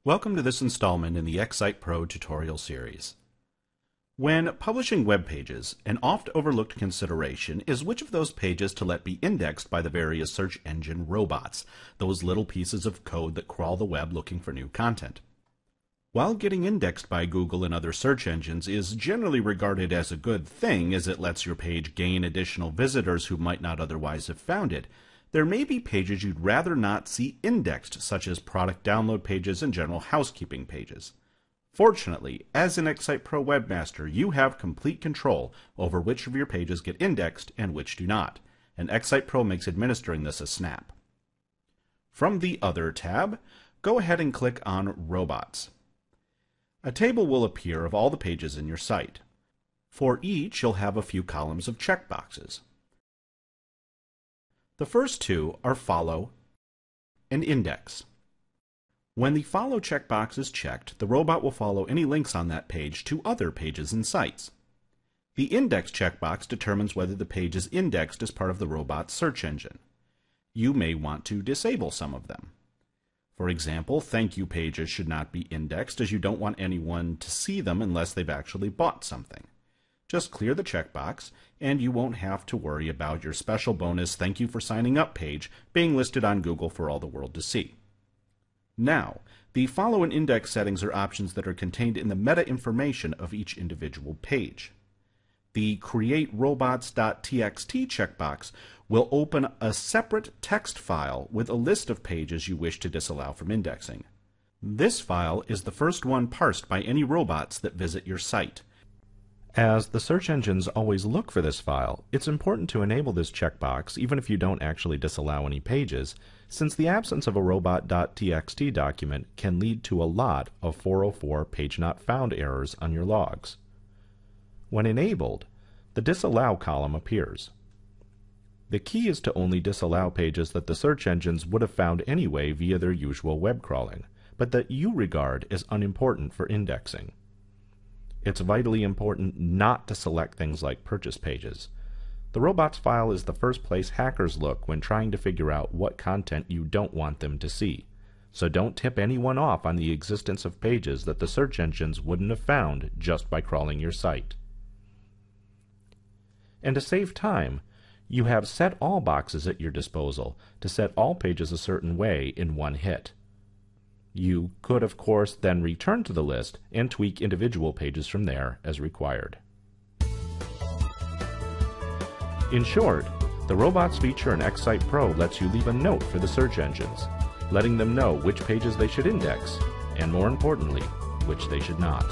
Welcome to this installment in the XSitePro tutorial series. When publishing web pages, an oft-overlooked consideration is which of those pages to let be indexed by the various search engine robots, those little pieces of code that crawl the web looking for new content. While getting indexed by Google and other search engines is generally regarded as a good thing as it lets your page gain additional visitors who might not otherwise have found it, there may be pages you'd rather not see indexed, such as product download pages and general housekeeping pages. Fortunately, as an XSitePro webmaster, you have complete control over which of your pages get indexed and which do not, and XSitePro makes administering this a snap. From the Other tab, go ahead and click on Robots. A table will appear of all the pages in your site. For each, you'll have a few columns of checkboxes. The first two are Follow and Index. When the Follow checkbox is checked, the robot will follow any links on that page to other pages and sites. The Index checkbox determines whether the page is indexed as part of the robot's search engine. You may want to disable some of them. For example, thank you pages should not be indexed as you don't want anyone to see them unless they've actually bought something. Just clear the checkbox, and you won't have to worry about your special bonus thank you for signing up page being listed on Google for all the world to see. Now, the Follow and Index settings are options that are contained in the meta information of each individual page. The Create Robots.txt checkbox will open a separate text file with a list of pages you wish to disallow from indexing. This file is the first one parsed by any robots that visit your site. As the search engines always look for this file, it's important to enable this checkbox even if you don't actually disallow any pages, since the absence of a robot.txt document can lead to a lot of 404 page not found errors on your logs. When enabled, the disallow column appears. The key is to only disallow pages that the search engines would have found anyway via their usual web crawling, but that you regard as unimportant for indexing. It's vitally important not to select things like purchase pages. The robots file is the first place hackers look when trying to figure out what content you don't want them to see. So don't tip anyone off on the existence of pages that the search engines wouldn't have found just by crawling your site. And to save time, you have Set All boxes at your disposal to set all pages a certain way in one hit. You could, of course, then return to the list and tweak individual pages from there as required. In short, the Robots feature in XSitePro lets you leave a note for the search engines, letting them know which pages they should index, and more importantly, which they should not.